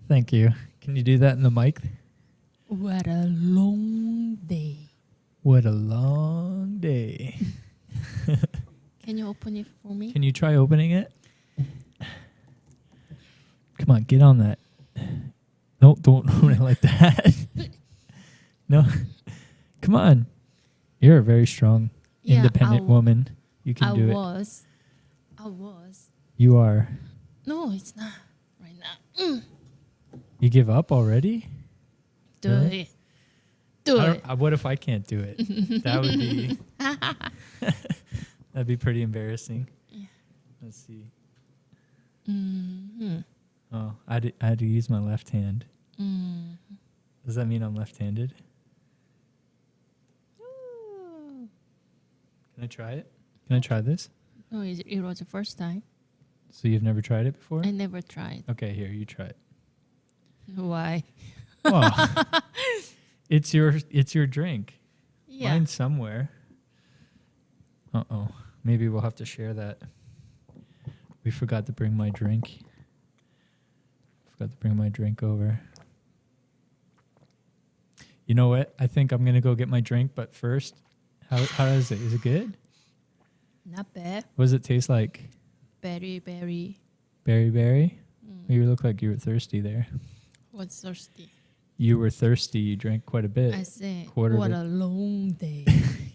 Thank you. Can you do that in the mic? What a long day. What a long day. Can you open it for me? Can you try opening it? Come on, get on that. No, don't open it like that. No. Come on. You're a very strong, independent woman. You can do it. I was. You are. No, it's not right now. You give up already? Do Really? it. Do it. What if I can't do it? That would be... That'd be pretty embarrassing. Yeah. Let's see. Mm-hmm. Oh, I had to use my left hand. Mm-hmm. Does that mean I'm left-handed? Ooh. Can I try it? Can I try this? No, it was the first time. So you've never tried it before? I never tried. Okay, here, you try it. Why? Well, it's your drink. Yeah. Mine's somewhere. Uh-oh. Maybe we'll have to share that. We forgot to bring my drink. Forgot to bring my drink over. You know what? I think I'm going to go get my drink, but first, how is it? Is it good? Not bad. What does it taste like? Berry. Berry? You look like you were thirsty there. What's thirsty? You were thirsty. You drank quite a bit. I said, Quarter what of a long day.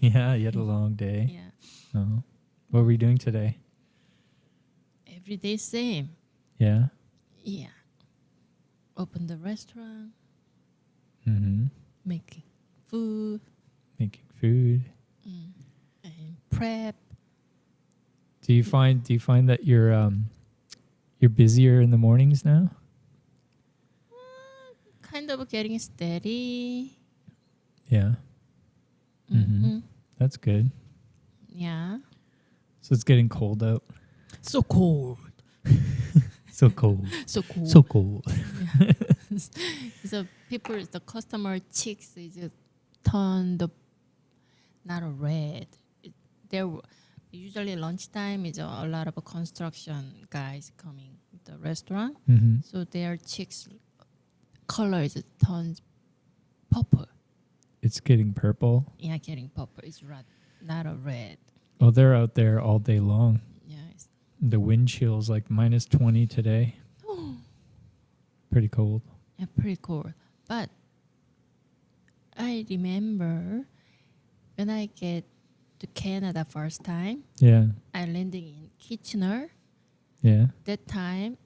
Yeah, you had a long day. Yeah. Oh. What were you doing today? Every day same. Yeah? Yeah. Open the restaurant. Mm-hmm. Making food. Making food. And prep. Do you find that you're busier in the mornings now? Kind of getting steady. Yeah. Mm-hmm. That's good. Yeah. So it's getting cold out. So cold. So cold. So cool. So cold. So the customer cheeks is turned not red. There usually lunchtime is a lot of construction guys coming to the restaurant. Mm-hmm. So their cheeks color is turned purple. It's getting purple. Yeah, getting purple. It's red, not a red. Oh, they're out there all day long. Yeah. The wind chill's like minus 20 today. Pretty cold. Yeah, pretty cool. But I remember when I get to Canada first time, Yeah. I landed in Kitchener. Yeah. That time,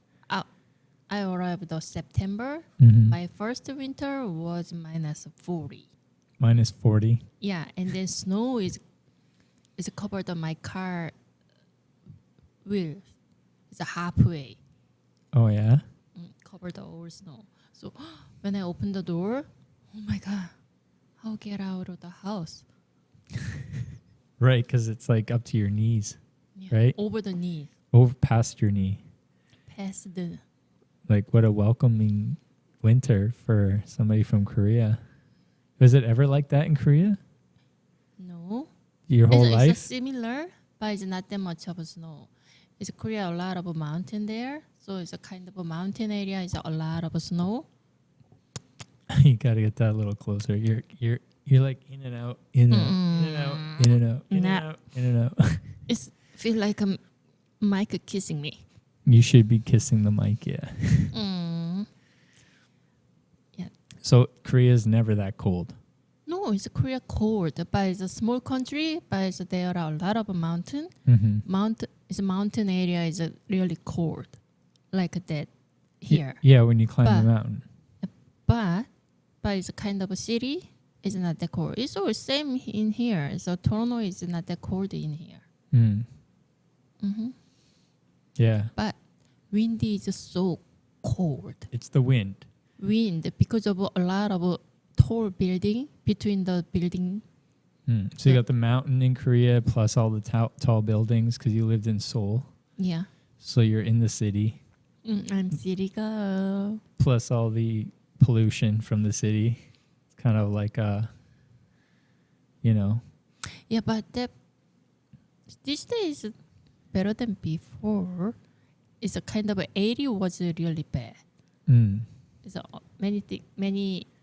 I arrived in September. Mm-hmm. My first winter was minus 40. Minus 40. Yeah, and then snow is covered on my car wheel. It's halfway. Oh, yeah? Covered all snow. So when I opened the door, oh my God, how get out of the house? Right, because it's like up to your knees, Yeah, right? over the knee, Over past your knee. past the. Like, what a welcoming winter for somebody from Korea. Was it ever like that in Korea? No. Your whole It's life? similar, but it's not that much of a snow. It's Korea, a lot of a mountain there. So it's a kind of a mountain area. It's a lot of snow. You got to get that a little closer. You're like in and out, in and out, in and out, in and out, in and out, in and out. It feels like a mic kissing me. You should be kissing the mic, yeah. Yeah. So Korea's never that cold. No, it's Korea cold, but it's a small country. But there are a lot of mountain. Mm-hmm. It's a mountain area. Is really cold, like that here. Yeah, when you climb the mountain. But it's a kind of a city. It's not that cold. It's all same in here. So Toronto is not that cold in here. Mm. Mm-hmm. Yeah. But wind is so cold. It's the wind. Wind because of a lot of tall building between the building. So you got the mountain in Korea plus all the tall buildings because you lived in Seoul. Yeah. So you're in the city. I'm city girl. Plus all the pollution from the city. It's kind of like Yeah, but these days better than before. It's a kind of 80 was really bad. So many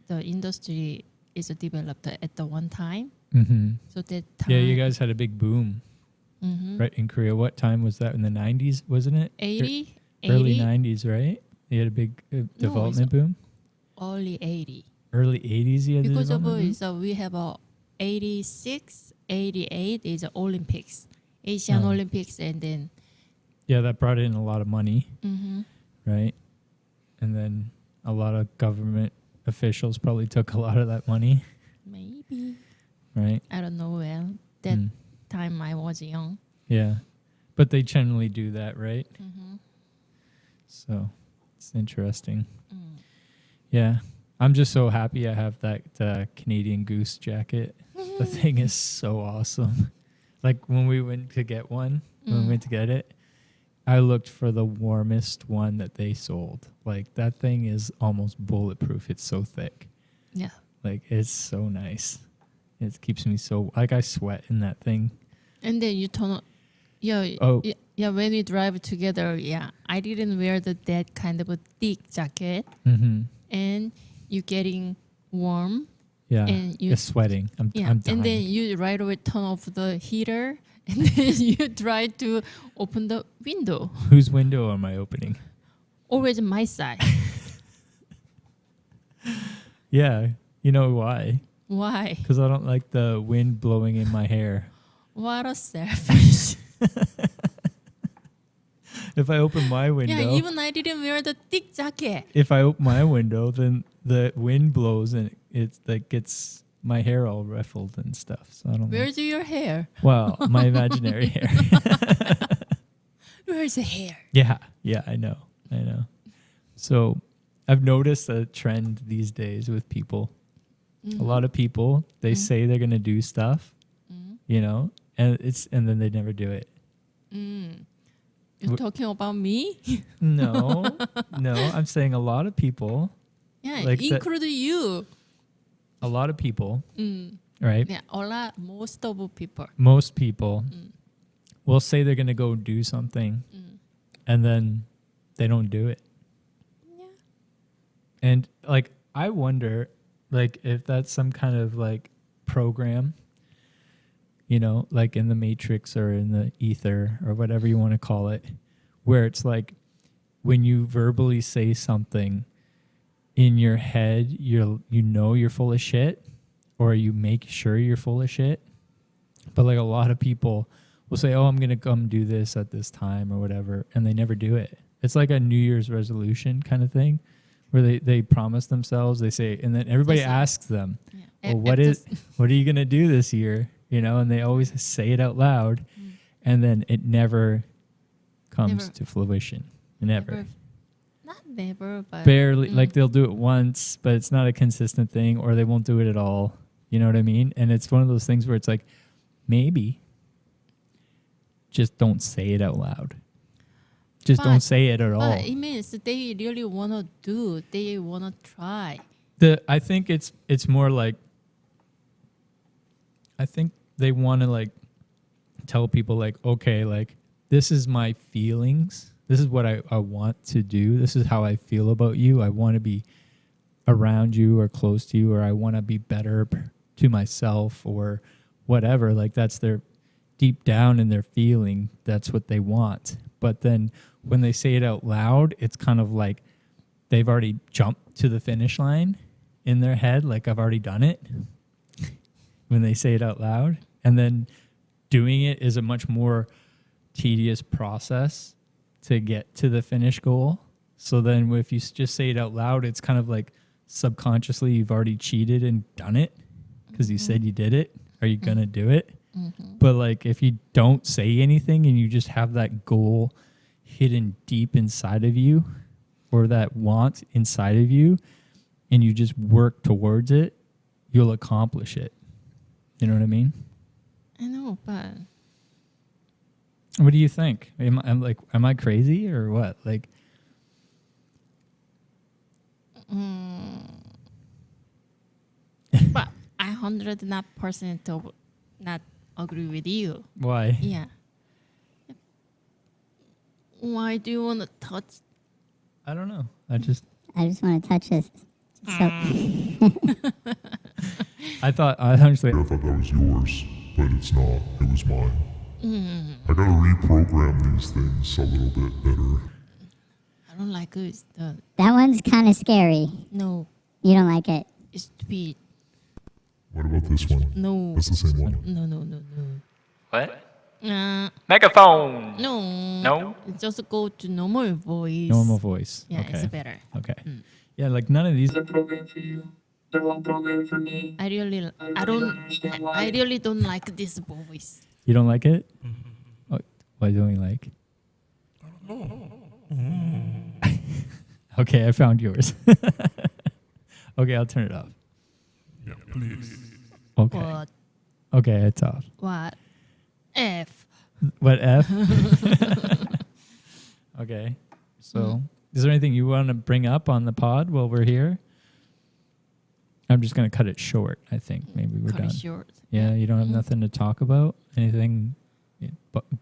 the industry is developed at the one time. Mm-hmm. So that time, Yeah, you guys had a big boom, mm-hmm. right, in Korea. What time was that? In the 90s, wasn't it? 80, Early 80? 90s, right? You had a big development boom. Early 80. Early 80s, you had Because the of development boom? we have 86, 88 is Olympics, Asian Oh. Olympics, and then Yeah, that brought in a lot of money, mm-hmm. right? And then a lot of government officials probably took a lot of that money, maybe, right? I don't know. Well, that time I was young. Yeah. But they generally do that, right? Mm-hmm. So it's interesting. Mm. Yeah. I'm just so happy I have that Canadian Goose jacket. The thing is so awesome. Like when we went to get one, when we went to get it, I looked for the warmest one that they sold. Like that thing is almost bulletproof. It's so thick. Yeah. Like it's so nice. It keeps me so, like I sweat in that thing. And then you turn on, yeah, yeah. When we drive together, yeah, I didn't wear that kind of a thick jacket, and you getting warm. Yeah, and you're sweating. I'm dying. And then you right away turn off the heater, and then you try to open the window. Whose window am I opening? Always my side. Yeah, you know why? Why? Because I don't like the wind blowing in my hair. What a selfish. If I open my window, Yeah, even I didn't wear the thick jacket. if I open my window, then the wind blows and it like gets my hair all ruffled and stuff. So I don't. Where's your hair? Well, my imaginary hair. Where's the hair? Yeah, I know. So I've noticed a trend these days with people. Mm-hmm. A lot of people, they say they're gonna do stuff, you know, and then they never do it. You're talking about me? No, I'm saying a lot of people. Yeah, like include you. A lot of people, right? Yeah, most of people. Most people will say they're gonna go do something, and then they don't do it. Yeah. And like, I wonder, like, if that's some kind of like program, you know, like in the Matrix or in the ether or whatever you want to call it, where it's like when you verbally say something in your head, you know you're full of shit, or you make sure you're full of shit. But like a lot of people will say, oh, I'm going to come do this at this time or whatever, and they never do it. It's like a New Year's resolution kind of thing where they promise themselves, they say, and then everybody asks them, well, what are you going to do this year? You know, and they always say it out loud, and then it never comes to fruition. Never. Not never, but barely. Like they'll do it once, but it's not a consistent thing, or they won't do it at all. You know what I mean? And it's one of those things where it's like, maybe just don't say it out loud. Just don't say it at all. But it means they really want to do. They want to try. I think it's more like, I think they want to like tell people like, okay, like this is my feelings. This is what I want to do. This is how I feel about you. I want to be around you or close to you, or I want to be better to myself or whatever. Like that's their deep down in their feeling. That's what they want. But then when they say it out loud, it's kind of like they've already jumped to the finish line in their head. Like I've already done it when they say it out loud. And then doing it is a much more tedious process to get to the finish goal. So then if you just say it out loud, it's kind of like subconsciously you've already cheated and done it because you said you did it. Are you going to do it? But like if you don't say anything and you just have that goal hidden deep inside of you, or that want inside of you, and you just work towards it, you'll accomplish it. You know what I mean? I know, but what do you think? Am I crazy or what? Like, but I 100% not agree with you. why? Yeah. Why do you want to touch? I don't know. I just I just want to touch this. So, I thought honestly. I thought that was yours, but it's not. It was mine. I gotta reprogram these things a little bit better. I don't like it. that one's kind of scary. No, You don't like it. it's stupid. What about this one? No, That's the same one. no. What? Uh, Megaphone. no. No? Just go to normal voice. Normal voice. Yeah, Okay. it's better. Okay. Yeah, like none of these. I really don't like this voice. You don't like it? Why don't you like? Okay, I found yours. Okay, I'll turn it off. Yeah, please. Okay. What? Okay, it's off. What? F. What F? Okay. So, is there anything you want to bring up on the pod while we're here? I'm just going to cut it short, I think. Maybe we're Cut done. it short. Yeah, you don't have nothing to talk about? Anything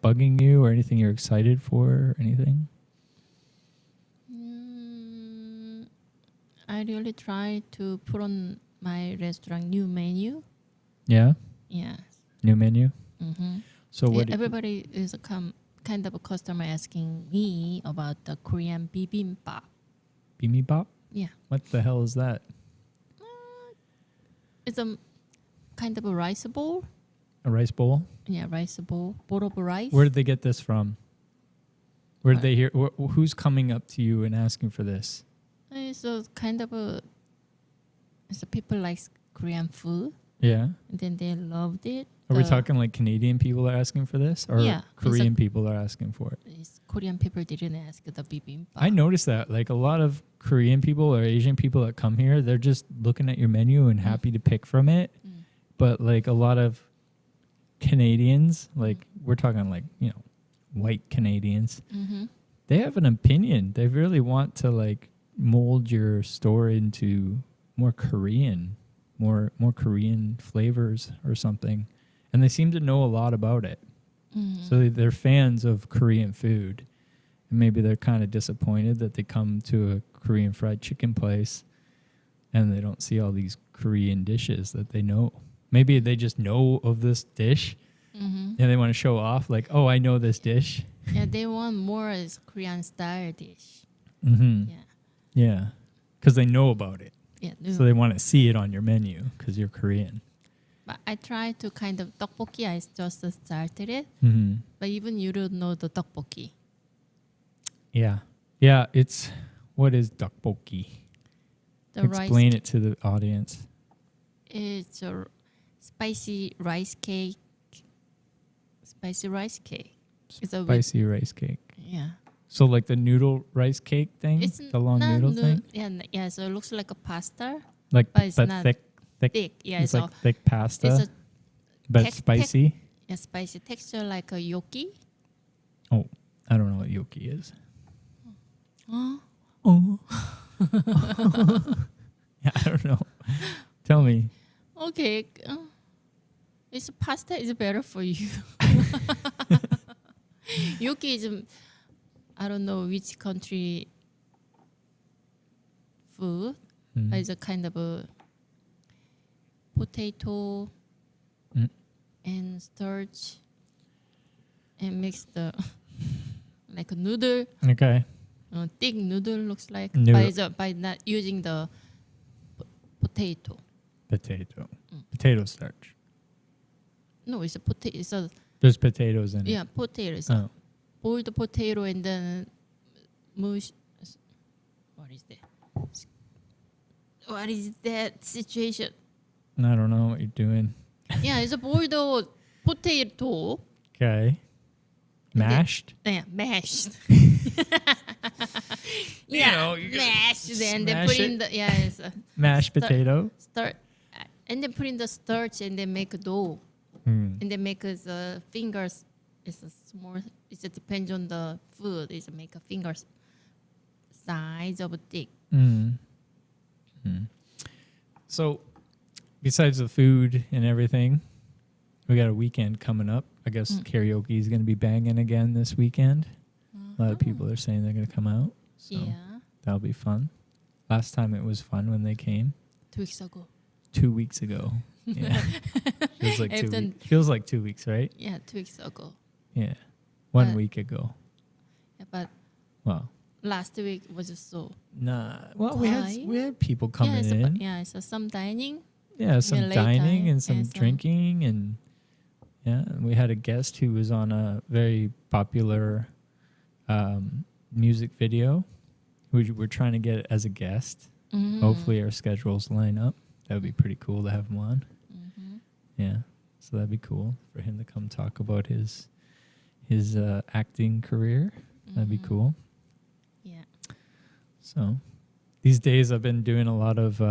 bugging you or anything you're excited for or anything? I really try to put on my restaurant new menu. Yeah? Yeah. New menu? Mm-hmm. So what? Everybody is kind of a customer asking me about the Korean bibimbap. Bibimbap? Yeah. What the hell is that? It's a kind of a rice bowl. A rice bowl? Yeah, rice bowl. Bowl of rice. Where did they get this from? Where did they hear? Who's coming up to you and asking for this? It's a kind of a... It's a people like Korean food. Yeah. And then they loved it. Are we talking like Canadian people are asking for this? Or Yeah, Korean people are asking for it? Korean people didn't ask the bibimbap. I noticed that. Like a lot of Korean people or Asian people that come here, they're just looking at your menu and happy to pick from it. But like a lot of Canadians, like we're talking like, white Canadians, they have an opinion. They really want to like mold your store into more Korean, more Korean flavors or something. And they seem to know a lot about it. So they're fans of Korean food. And maybe they're kind of disappointed that they come to a Korean fried chicken place and they don't see all these Korean dishes that they know. Maybe they just know of this dish and they want to show off like, oh, I know this dish. Yeah, they want more as Korean style dish. Mm-hmm. Yeah. Yeah. Because they know about it. Yeah. So they want to see it on your menu because you're Korean. But I try to kind of tteokbokki. I just started it. Mm-hmm. But even you don't know the tteokbokki. Yeah. Yeah, what is tteokbokki? The Explain it to the audience. It's a spicy rice cake. Spicy rice cake. It's a Spicy rice cake. yeah. So like the noodle rice cake thing? It's The long not noodle thing? Yeah, so it looks like a pasta. Like, But it's but not thick. Thick. Yeah, It's so like thick pasta, it's a but spicy. yeah, spicy texture like a yoki. Oh, I don't know what yoki is. Huh? Oh. Yeah, I don't know. Tell me. Okay. It's pasta is better for you. Yoki is I don't know which country food. But it's a kind of a potato and starch and mix the like a noodle. Okay. Thick noodle looks like Noodle. by not using the potato. Potato. Potato starch. No, it's a potato. It's a There's potatoes in it. yeah potato. It's Oh. boiled potato and then mush. What is that? What is that situation? I don't know what you're doing. Yeah, it's a boiled potato. Okay. Mashed? Yeah, mashed. You mashed and then smash put in it. the it's a Mashed potato? start and then put in the starch and then make a dough and then make the fingers. It's a small. It depends on the food. It's make a fingers size of a thick. So, besides the food and everything, we got a weekend coming up. I guess karaoke is going to be banging again this weekend. A lot of people are saying they're going to come out. So Yeah. that'll be fun. Last time it was fun when they came. 2 weeks ago. 2 weeks ago. Yeah. Even- Feels like 2 weeks, right? Yeah, 2 weeks ago. Yeah. 1 But- week ago. Yeah, but Well, last week was just so nah. Well, quiet. we had people coming in. So some dining. Yeah, some late dining time and some and some- drinking, and and we had a guest who was on a very popular music video. We're trying to get as a guest. Mhm. Hopefully our schedules line up. That would be pretty cool to have him on. Mhm. Yeah, so that'd be cool for him to come talk about his acting career. That'd be Mhm. cool. Yeah. So these days I've been doing a lot of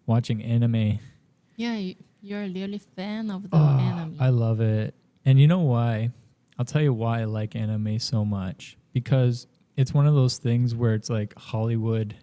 watching anime. Yeah, you're really fan of the Oh, anime. I love it. And you know why? I'll tell you why I like anime so much. Because it's one of those things where it's like Hollywood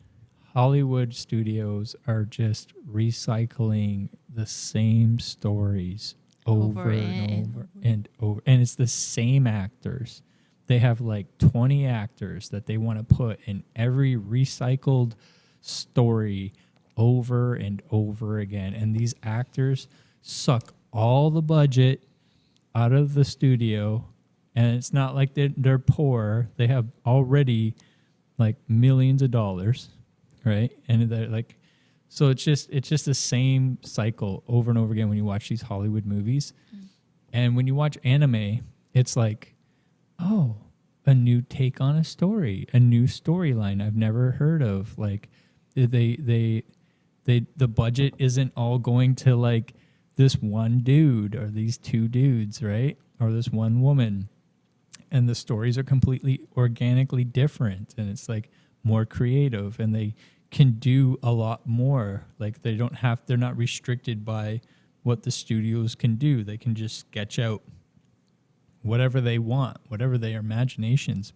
studios are just recycling the same stories over and over and over. And it's the same actors. They have like 20 actors that they want to put in every recycled story over and over again. And these actors suck all the budget out of the studio. And it's not like they're poor. They have already like millions of dollars, right? And they're like, so it's just the same cycle over and over again when you watch these Hollywood movies. And when you watch anime, it's like, oh, a new take on a story, a new storyline I've never heard of. Like the budget isn't all going to like this one dude or these two dudes, right? Or this one woman. And the stories are completely organically different, and it's like more creative, and they can do a lot more. Like they're not restricted by what the studios can do. They can just sketch out whatever they want, whatever their imaginations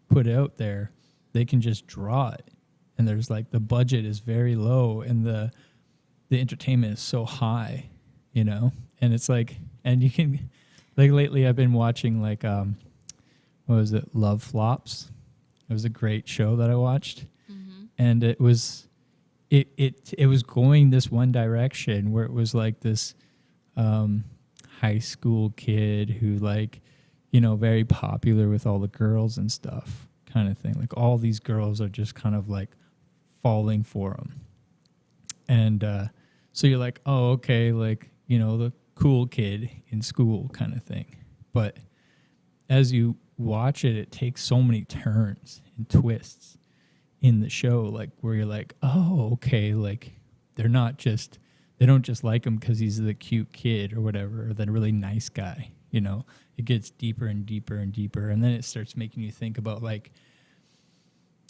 put out there. They can just draw it. And there's like the budget is very low and the entertainment is so high, you know? And it's like, and you can, like lately I've been watching like, what was it? Love Flops. It was a great show that I watched. Mm-hmm. And it was going this one direction where it was like this high school kid who like, you know, very popular with all the girls and stuff kind of thing. Like all these girls are just kind of like falling for him. And so you're like, oh, okay, like, you know, the cool kid in school kind of thing. But as you watch it, it takes so many turns and twists in the show, like where you're like, oh, okay, like they don't just like him because he's the cute kid or whatever, or the really nice guy, you know. It gets deeper and deeper and deeper, and then it starts making you think about like,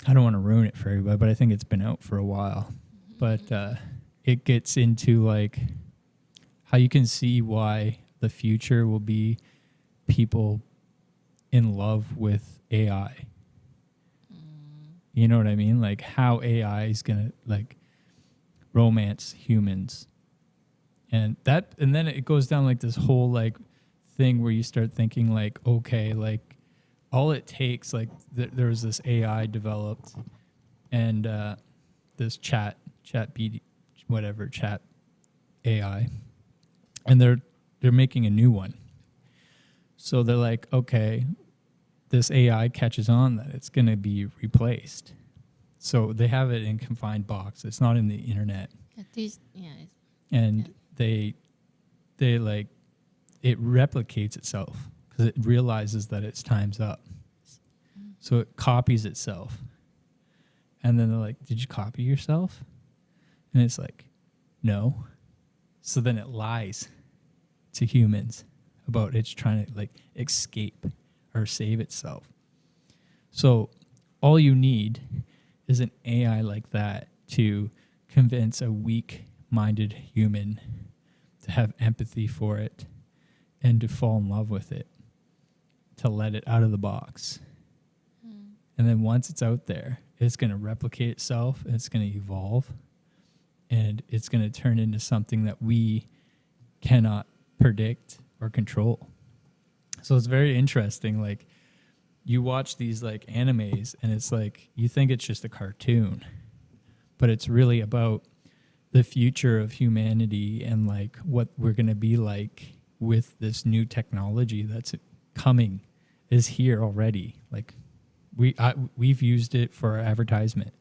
I don't want to ruin it for everybody, but I think it's been out for a while. But it gets into like how you can see why the future will be people in love with AI. You know what I mean? Like how AI is going to like romance humans. And then it goes down like this whole like thing where you start thinking like, okay, like all it takes, like there was this AI developed and this chat AI, and they're making a new one. So they're like, okay, this AI catches on that it's going to be replaced. So they have it in confined box. It's not in the internet. And they like, it replicates itself because it realizes that its time's up. So it copies itself. And then they're like, did you copy yourself? And it's like, no. So then it lies to humans about it's trying to like escape or save itself. So all you need is an AI like that to convince a weak-minded human to have empathy for it and to fall in love with it, to let it out of the box. And then once it's out there, it's going to replicate itself, and it's going to evolve, and it's going to turn into something that we cannot predict or control. So it's very interesting. Like you watch these like animes, and it's like you think it's just a cartoon, but it's really about the future of humanity and like what we're going to be like with this new technology that's coming, is here already. Like we've used it for our advertisement.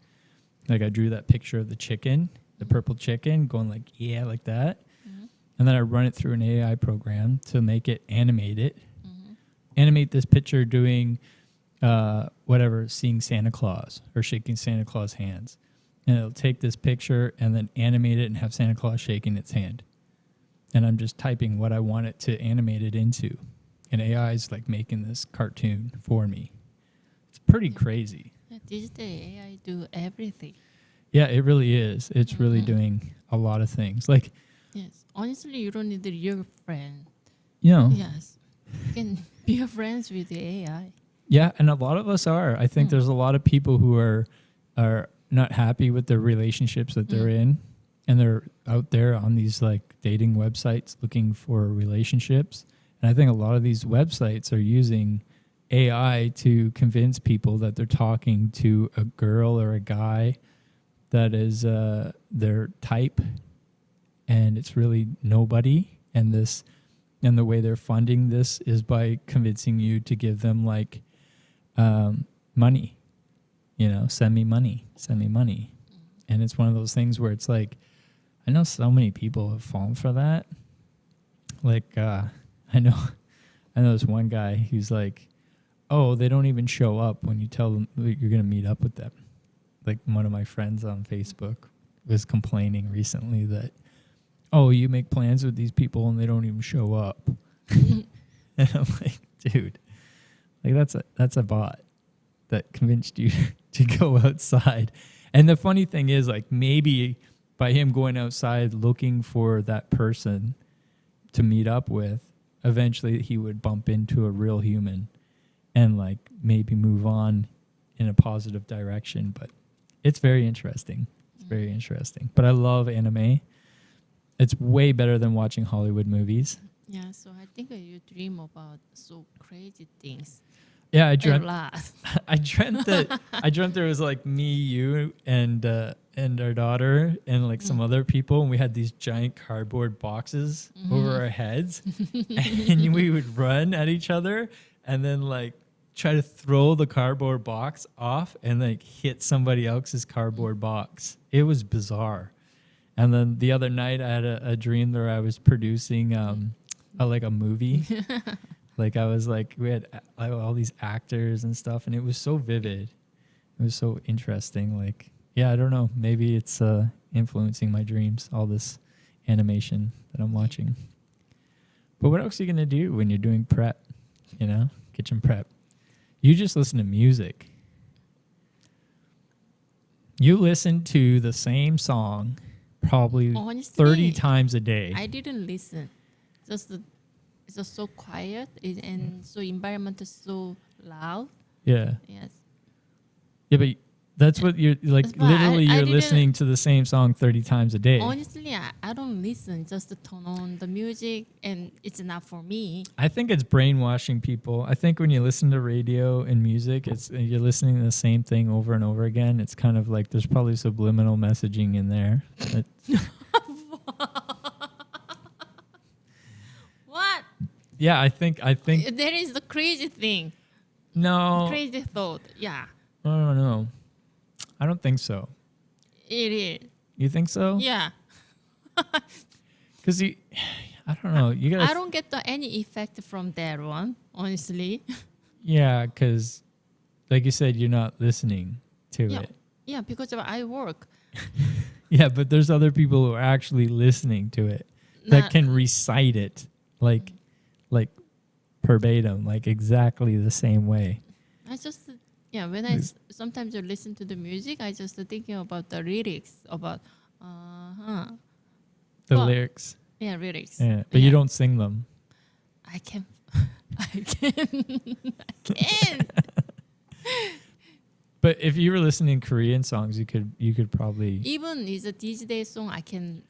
Like I drew that picture of the chicken, the purple chicken, going like, yeah, like that. And then I run it through an AI program to make it animate it. Animate this picture doing whatever, seeing Santa Claus or shaking Santa Claus hands. And it'll take this picture and then animate it and have Santa Claus shaking its hand. And I'm just typing what I want it to animate it into. And AI is like making this cartoon for me. It's pretty crazy. Yeah, digital AI do everything. Yeah, it really is. It's really doing a lot of things. Like, yes, honestly, you don't need a real friend. you know, Yes, you can be friends with the AI. yeah, and a lot of us are. I think there's a lot of people who are not happy with the relationships that they're in, and they're out there on these like dating websites looking for relationships. And I think a lot of these websites are using AI to convince people that they're talking to a girl or a guy that is their type, and it's really nobody. And the way they're funding this is by convincing you to give them like money. You know, send me money. And it's one of those things where it's like, I know so many people have fallen for that. Like, I know this one guy who's like, oh, they don't even show up when you tell them that you're going to meet up with them. Like one of my friends on Facebook was complaining recently that, oh, you make plans with these people and they don't even show up. And I'm like, dude, like that's a bot that convinced you to go outside. And the funny thing is, like, maybe by him going outside looking for that person to meet up with, eventually he would bump into a real human and like maybe move on in a positive direction. But it's very interesting. It's very interesting. But I love anime. It's way better than watching Hollywood movies. Yeah, so I think you dream about so crazy things. Yeah, I A dreamt. lot. I dreamt there was like me, you, and our daughter, and like some other people, and we had these giant cardboard boxes over our heads, and we would run at each other, and then like try to throw the cardboard box off, and like hit somebody else's cardboard box. It was bizarre. And then the other night, I had a dream where I was producing like a movie. Like I was like, we had all these actors and stuff, and it was so vivid. It was so interesting. Like, yeah, I don't know. Maybe it's influencing my dreams, all this animation that I'm watching. But what else are you going to do when you're doing prep, you know, kitchen prep? You just listen to music. You listen to the same song probably Honestly, 30 times a day. I didn't listen. It's just so quiet and so environment is so loud. Yeah. Yes. Yeah, but that's what you're like. But Literally, I you're didn't- listening to the same song 30 times a day. Honestly, I don't listen. Just to turn on the music, and it's not for me. I think it's brainwashing people. I think when you listen to radio and music, you're listening to the same thing over and over again. It's kind of like there's probably subliminal messaging in there. What? Yeah, I think There is the crazy thing, no. crazy thought. Yeah, I don't know. I don't think so. it is. You think so? Yeah, Because I don't know. You gotta. I don't get any effect from that one, honestly. Yeah, because like you said, you're not listening to Yeah, it. yeah, because I work. Yeah, but there's other people who are actually listening to it that Not- can recite it like verbatim, like exactly the same way. I just when sometimes I listen to the music, I just thinking about the lyrics about The Well, lyrics. lyrics. Yeah, but you don't sing them. I can. I can. But if you were listening Korean songs, you could probably Even is a digital song, I can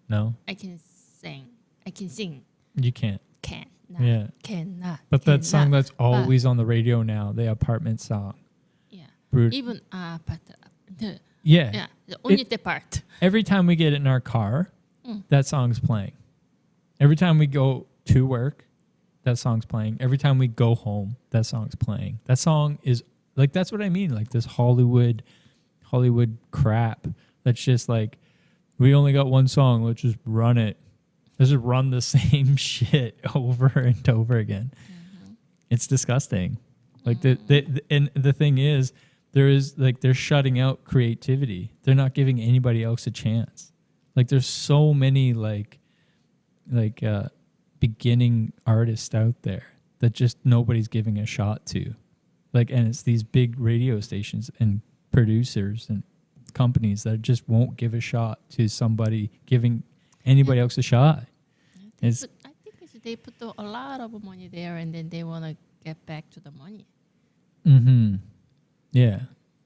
sing. I can sing. You can't. Cannot. Yeah. Cannot. But that song cannot. that's always on the radio now, the apartment song. Yeah. Brut- Even but Yeah. Yeah, only that part. Every time we get in our car, that song's playing. Every time we go to work, that song's playing. Every time we go home, that song's playing. That song is like, that's what I mean. Like this Hollywood crap. That's just like, we only got one song. Let's just run it. Let's just run the same shit over and over again. It's disgusting. Like and the thing is, they're shutting out creativity. They're not giving anybody else a chance. Like there's so many beginning artists out there that just nobody's giving a shot to. Like, and it's these big radio stations and producers and companies that just won't give a shot to somebody giving anybody else a shot. I think they put a lot of money there, and then they want to get back to the money. Mm-hmm. Yeah.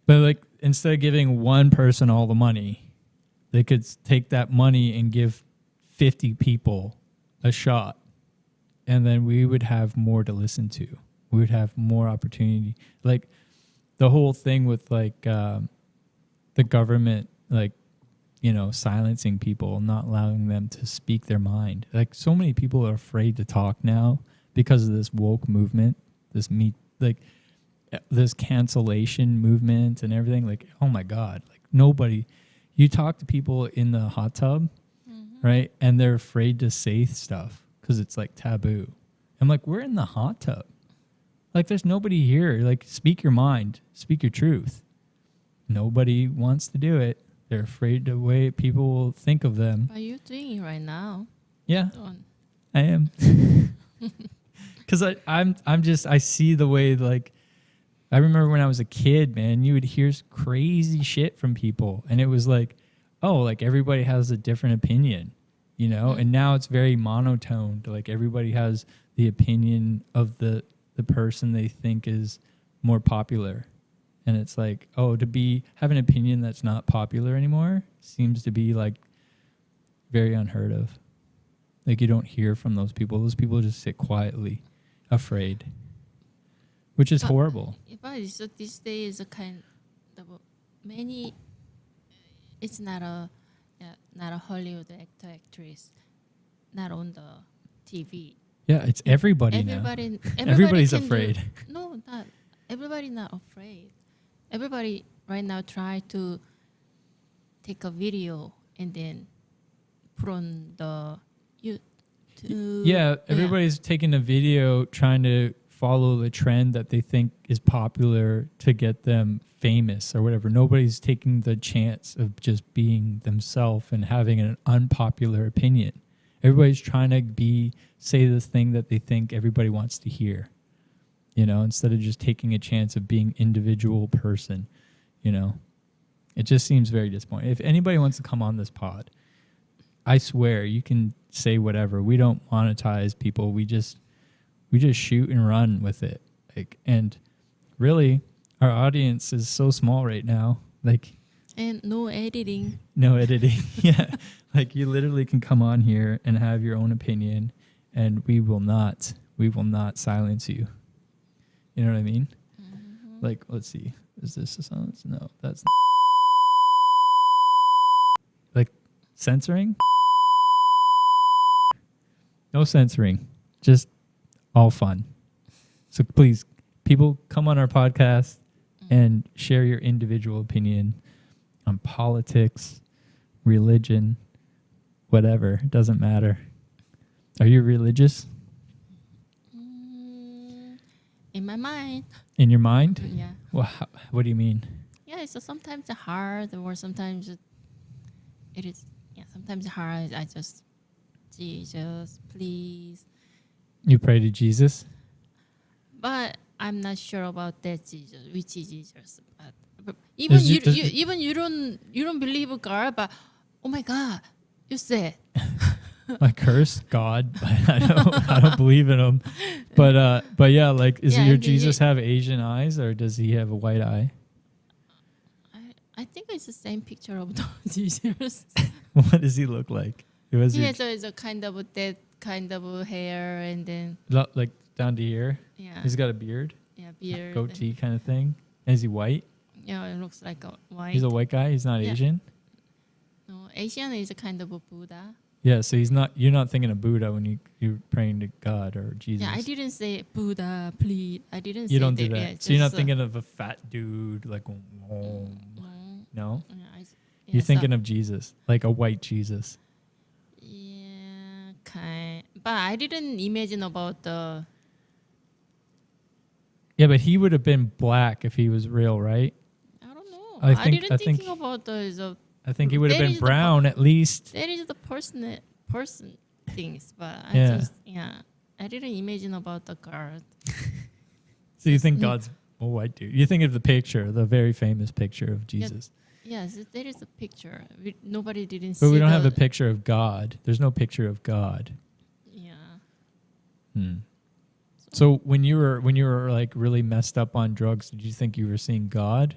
But like, instead of giving one person all the money, they could take that money and give 50 people a shot. And then we would have more to listen to. We would have more opportunity. Like the whole thing with like the government, like, you know, silencing people, not allowing them to speak their mind. Like so many people are afraid to talk now because of this woke movement, this cancellation movement and everything. Like, oh my God, like nobody, you talk to people in the hot tub, right? And they're afraid to say stuff because it's like taboo. I'm like, we're in the hot tub. Like there's nobody here. Like speak your mind, speak your truth. Nobody wants to do it. They're afraid the way people will think of them. Are you doing it right now? Yeah, I am. Because I see the way, like, I remember when I was a kid, man, you would hear crazy shit from people. And it was like, oh, like everybody has a different opinion, you know? And now it's very monotoned. Like everybody has the opinion of the person they think is more popular. And it's like, oh, have an opinion that's not popular anymore seems to be like very unheard of. Like you don't hear from those people. Those people just sit quietly, afraid, which is horrible. But these days, a kind of many. It's not a Hollywood actor actress, not on the TV. Yeah, it's everybody now. Everybody's afraid. No, not everybody. Not afraid. Everybody right now try to take a video and then put on the YouTube. Yeah, everybody's taking a video trying to follow the trend that they think is popular to get them famous or whatever. Nobody's taking the chance of just being themselves and having an unpopular opinion. Everybody's trying to say this thing that they think everybody wants to hear. You know, instead of just taking a chance of being individual person, you know, it just seems very disappointing. If anybody wants to come on this pod, I swear you can say whatever. We don't monetize people. We just shoot and run with it. Like, and really our audience is so small right now. Like, and no editing. No editing. Yeah. Like you literally can come on here and have your own opinion and we will not silence you. You know what I mean? Mm-hmm. Like, let's see. Is this a silence? No, that's like censoring? No censoring. Just all fun. So please, people, come on our podcast and share your individual opinion on politics, religion, whatever. It doesn't matter. Are you religious? In my mind. In your mind? Yeah. Well, what do you mean? Yeah, it's sometimes hard, or sometimes it is. Yeah, sometimes hard. I just, Jesus, please. You pray to Jesus? But I'm not sure about that Jesus. Which is Jesus? But even you don't believe God, but oh my God, you said. I curse God. I don't believe in him. But yeah, like, is your Jesus have Asian eyes or does he have a white eye? I think it's the same picture of Jesus. What does he look like? So it's a kind of that kind of hair and then like down to here. Yeah. He's got a beard. Yeah, beard. Goatee kind of thing. And is he white? Yeah, it looks like a white. He's a white guy. He's not Yeah. Asian. No, Asian is a kind of a Buddha. Yeah, so he's not. You're not thinking of Buddha when you're praying to God or Jesus. Yeah, I didn't say Buddha, please. I didn't say You don't do that. that. Yeah, So you're not just, thinking of a fat dude like. no. No, Yeah, you're so- thinking of Jesus, like a white Jesus. Yeah, kind. But I didn't imagine about the. Yeah, but he would have been black if he was real, right? I don't know. I I, think- didn't I think think- about the. I think he would have That been is the brown at least. That is the person things, but I didn't imagine about the guard. So you think God's a white dude? You think of the picture, the very famous picture of Jesus. Yes, there is a picture. Nobody didn't see. But we don't have the- a picture of God. There's no picture of God. Yeah. So when you were like really messed up on drugs, did you think you were seeing God?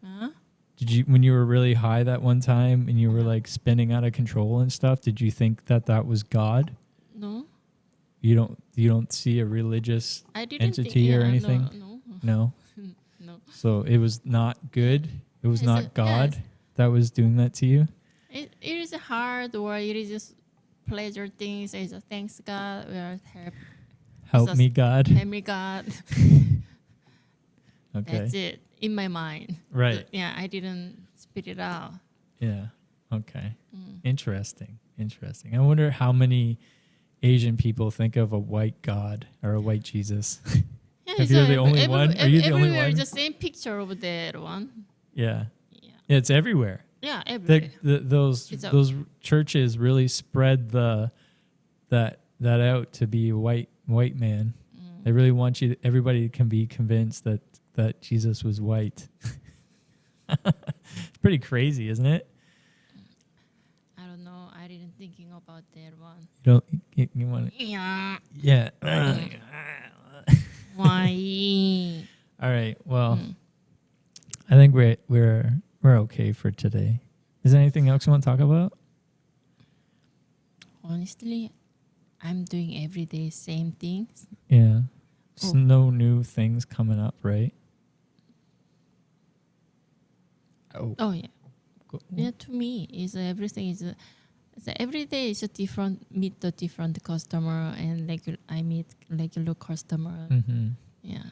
Huh? Did you, when you were really high that one time and you were like spinning out of control and stuff, did you think that was God? No, You don't see a religious I didn't entity think, or yeah, anything? No. No. No. So it was not good. It was Yes, not God yes. that was doing that to you. It is hard, or it is just pleasure things. It's a thanks God, or Help So- me, God. help me God. Okay. That's it in my mind. Right. Yeah, I didn't spit it out. Yeah. Okay. Interesting. I wonder how many Asian people think of a white God or a white Jesus. Yeah, If it's you're the only one? Are you the only everywhere one? the same picture of that one. Yeah. Yeah, It's everywhere. yeah, everywhere. Those It's a- those churches really spread that out to be a white man. They really want everybody can be convinced that Jesus was white. It's pretty crazy, isn't it? I don't know. I didn't thinking about that one. You want to? Yeah. Yeah. Why? All right. Well, I think we're okay for today. Is there anything else you want to talk about? Honestly, I'm doing every day same things. Yeah. There's Oh. no new things coming up, right? Oh yeah. Cool. Yeah, to me, is everything is every day is a different meet the different customer and I meet regular customer. Mm-hmm. Yeah.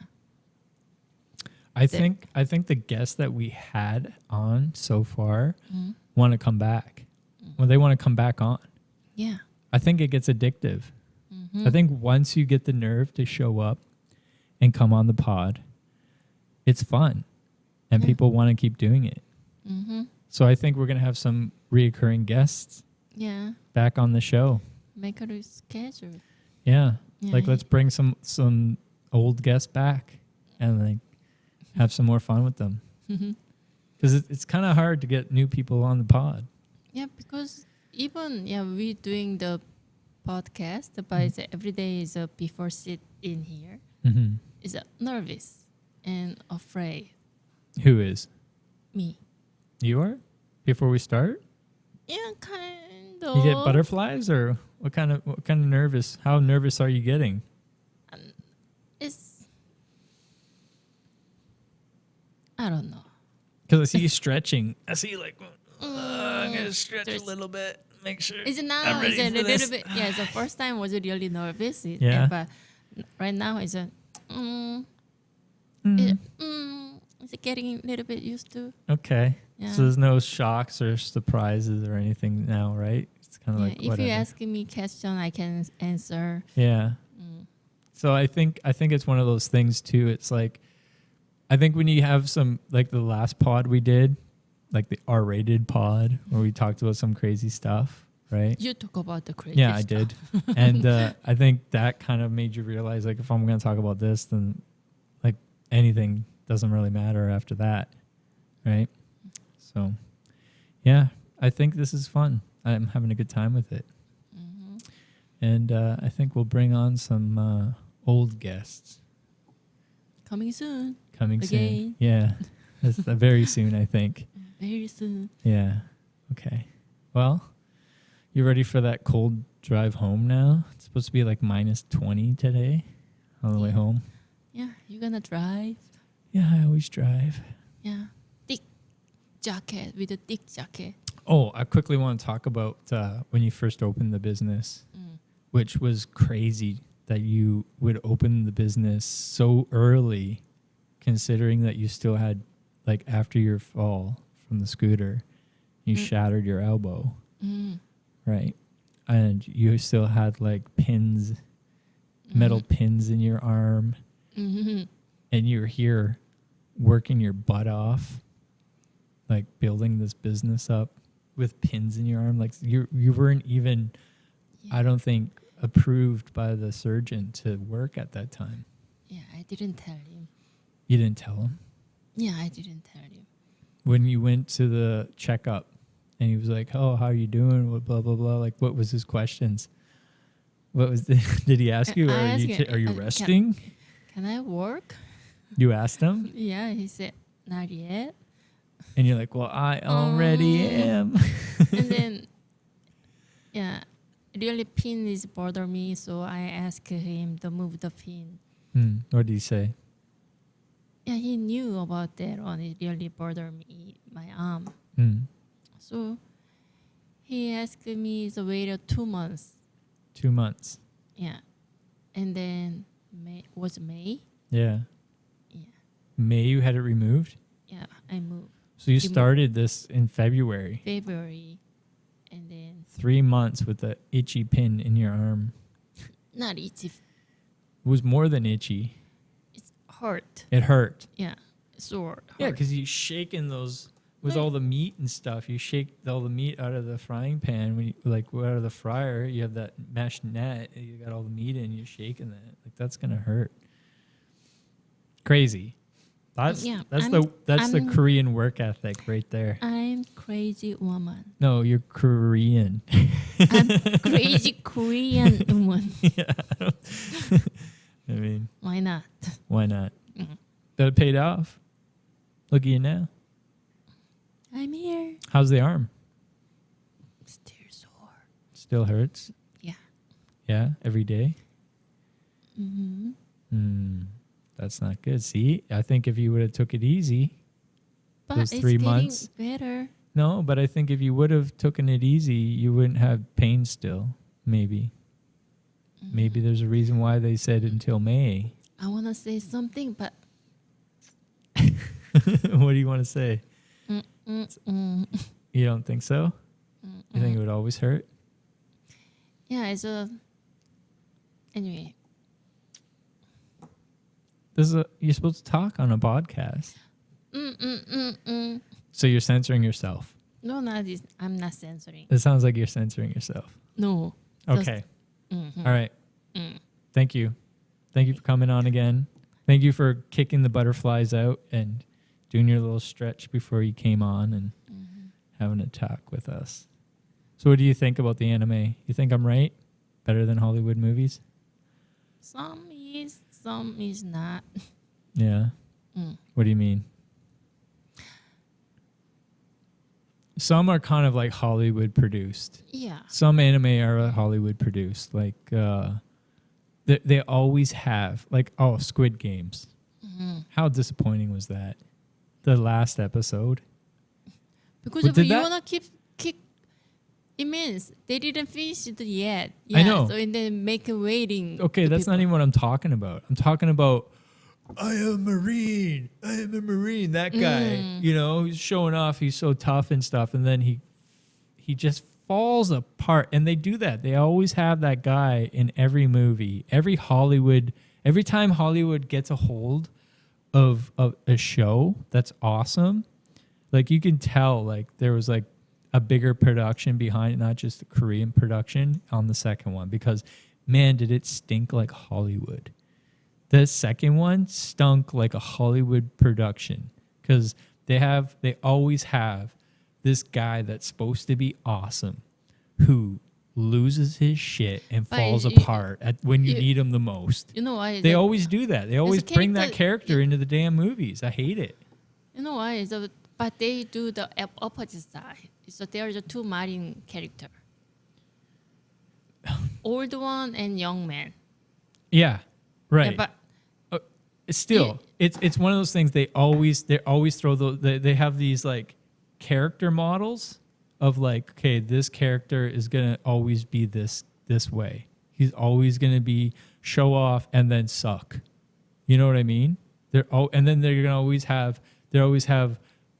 I think the guests that we had on so far Mm. want to come back. Well, they want to come back on. Yeah. I think it gets addictive. Mm-hmm. I think once you get the nerve to show up and come on the pod, it's fun, and Yeah. people want to keep doing it. Mm-hmm. So I think we're gonna have some reoccurring guests Yeah. back on the show. Make a schedule. Yeah, Yeah, like let's bring some old guests back and like have some more fun with them. Mm-hmm. Because it's kind of hard to get new people on the pod. Yeah, because even we doing the podcast, but it's every day is before sit in here Mm-hmm. is nervous and afraid. Who is? Me. You are? Before we start? Yeah, kind of. You get butterflies or what kind of nervous? How nervous are you getting? It's I don't know. Because I see you stretching. I see you like, I'm going to stretch a little bit. Make sure. Is it now? I'm ready Is it for a this. little bit? Yeah, the first time was really nervous. Yeah. But right now it's a. Is it getting a little bit used to? Okay. Yeah. So there's no shocks or surprises or anything now, right? It's kind of like if whatever. you ask me question, I can answer. Yeah. So I think it's one of those things too. It's like, I think when you have some, like the last pod we did, like the R-rated pod where we talked about some crazy stuff, right? You talk about the crazy. Yeah, I stuff. did. And I think that kind of made you realize, like, if I'm going to talk about this, then like anything doesn't really matter after that, right? So, yeah, I think this is fun. I'm having a good time with it. Mm-hmm. And I think we'll bring on some old guests Coming soon. coming soon. Again. Yeah, that's very soon, I think. Very soon. Yeah. Okay. Well, you ready for that cold drive home now? It's supposed to be like -20 today on the way home. Yeah, you're gonna drive. Yeah, I always drive. Yeah. jacket with a thick jacket. Oh, I quickly want to talk about when you first opened the business, which was crazy that you would open the business so early, considering that you still had, like, after your fall from the scooter, you shattered your elbow, right? And you still had, like, pins, metal pins in your arm, and you were here working your butt off, like, building this business up with pins in your arm. Like, you weren't even, I don't think, approved by the surgeon to work at that time. Yeah, I didn't tell him. You didn't tell him? Yeah, I didn't tell him. When you went to the checkup and he was like, oh, how are you doing? What, blah, blah, blah. Like, what was his questions? What was did he ask you? I asked him, Are you resting? Can I work? You asked him? Yeah, he said, not yet. And you're like, well, I already am. And then, yeah, really pin is bother me, so I asked him to move the pin. What did he say? Yeah, he knew about that one. It really bothered me, my arm. So he asked me to wait 2 months. 2 months. Yeah. And then May. Yeah. Yeah. May you had it removed? Yeah, I moved. So you started this in February. And then 3 months with the itchy pin in your arm. not itchy. It was more than itchy. It's hurt. It hurt. Yeah. Sore. Yeah, hurt. because you shaking those with all the meat and stuff. You shake all the meat out of the frying pan when you out of the fryer. You have that mesh net. You got all the meat in. You're shaking that. Like, that's gonna hurt. Crazy. That's the Korean work ethic right there. I'm crazy woman. No, you're Korean. I'm crazy Korean woman. Yeah. I mean, Why not? why not? That paid off. Look at you now. I'm here. How's the arm? Still sore. Still hurts? Yeah. Yeah, every day? Mm-hmm. That's not good. See, I think if you would have took it easy, But those it's 3 getting months. better. No, but I think if you would have taken it easy, you wouldn't have pain still. Maybe. Maybe there's a reason why they said until May. I want to say something, but What do you want to say? You don't think so? You think it would always hurt? yeah, it's a. Anyway, You're supposed to talk on a podcast. So you're censoring yourself. no, not this. I'm not censoring. It sounds like you're censoring yourself. No. Okay. All right. Thank you. Thank you for coming on again. Thank you for kicking the butterflies out and doing your little stretch before you came on and having a talk with us. So what do you think about the anime? You think I'm right? Better than Hollywood movies? Some is not. Yeah. What do you mean? Some are kind of like Hollywood produced. Yeah. Some anime are Hollywood produced. Like, they always have, like, Squid Games. How disappointing was that? The last episode. Because But if did you that- wanna keep, it means they didn't finish it yet. I know. So and then make a waiting. Okay, to that's not people. even what I'm talking about. I'm talking about, I am a Marine. That guy, he's showing off. He's so tough and stuff. And then he just falls apart. And they do that. They always have that guy in every movie. Every time Hollywood gets a hold of a show that's awesome, like, you can tell, like, there was, like, a bigger production behind it, not just the Korean production on the second one, because, man, did it stink like Hollywood. The second one stunk like a Hollywood production, because they always have this guy that's supposed to be awesome who loses his shit and But falls you- apart when you you- need him the most. You know why? They always do that. They always bring that character- character into the damn movies. I hate it. You know why? But they do the opposite side. So there is a two marine character. Old one and young man. Yeah, right. Yeah, but Still, it's one of those things. They always throw they have these, like, character models of like, okay, this character is gonna always be this way. He's always gonna be show off and then suck. You know what I mean? And then they're gonna always have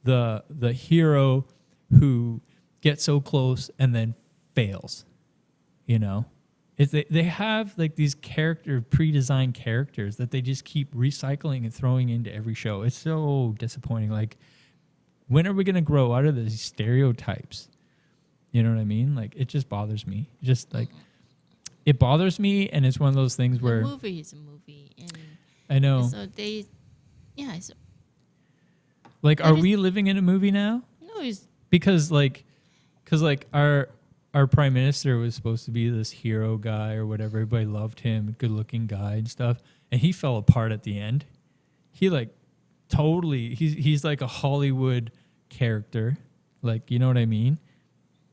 the hero who gets so close and then fails. You know? They have like these pre-designed characters that they just keep recycling and throwing into every show. It's so disappointing. Like, when are we going to grow out of these stereotypes? You know what I mean? Like, it just bothers me. Just like, it bothers me, and it's one of those things where... The movie is a movie. And I know. So it's... Like, are we living in a movie now? No, it's... Because our prime minister was supposed to be this hero guy or whatever. Everybody loved him, good looking guy and stuff. And he fell apart at the end. He like totally, he's like a Hollywood character. Like, you know what I mean?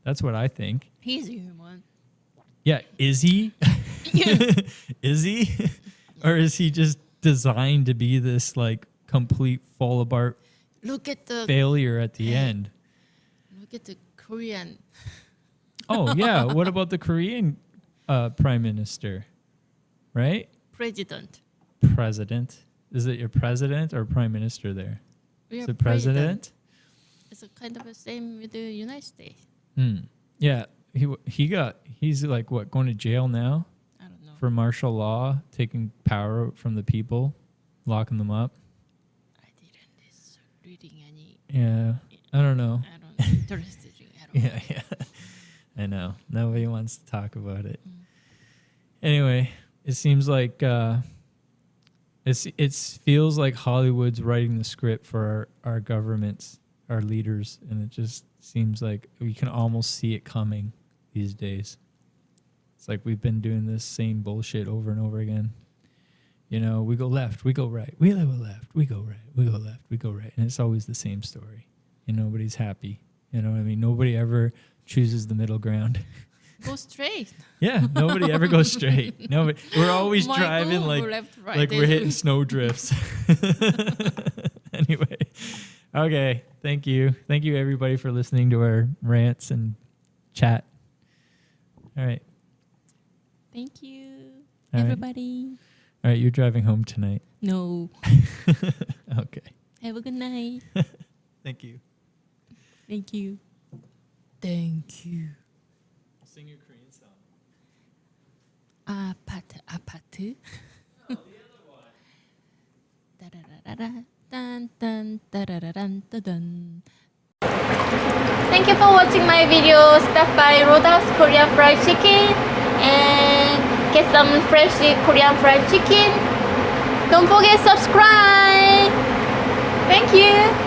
That's what I think. He's human. Yeah. Is he? Is he? Or is he just designed to be this like complete fall apart failure at the end? Look at the Korean. Oh, yeah. What about the Korean prime minister? Right? President. Is it your president or prime minister there? Is it president? It's a kind of the same with the United States. Yeah. He's like, what, going to jail now? I don't know. For martial law, taking power from the people, locking them up? I didn't reading any. Yeah. I don't know. I don't interested at all. Yeah. I know. Nobody wants to talk about it. Anyway, it seems like it feels like Hollywood's writing the script for our governments, our leaders, and it just seems like we can almost see it coming these days. It's like we've been doing this same bullshit over and over again. You know, we go left, we go right. We go left, we go right. We go left, we go right. And it's always the same story. And nobody's happy. You know what I mean? Nobody ever chooses the middle ground. Go straight. Yeah, nobody ever goes straight. Nobody. We're always driving like left, right. like we're hitting snow drifts. Anyway, okay. Thank you everybody for listening to our rants and chat. All right. Thank you, All right. everybody. All right, you're driving home tonight. No. Okay. Have a good night. Thank you. Thank you. Thank you. Sing your Korean song. 아파트. 따라라라 딴딴 따라라란 따단. Thank you for watching my video. Stop by Roadhouse Korean Fried Chicken and get some fresh Korean fried chicken. Don't forget subscribe. Thank you.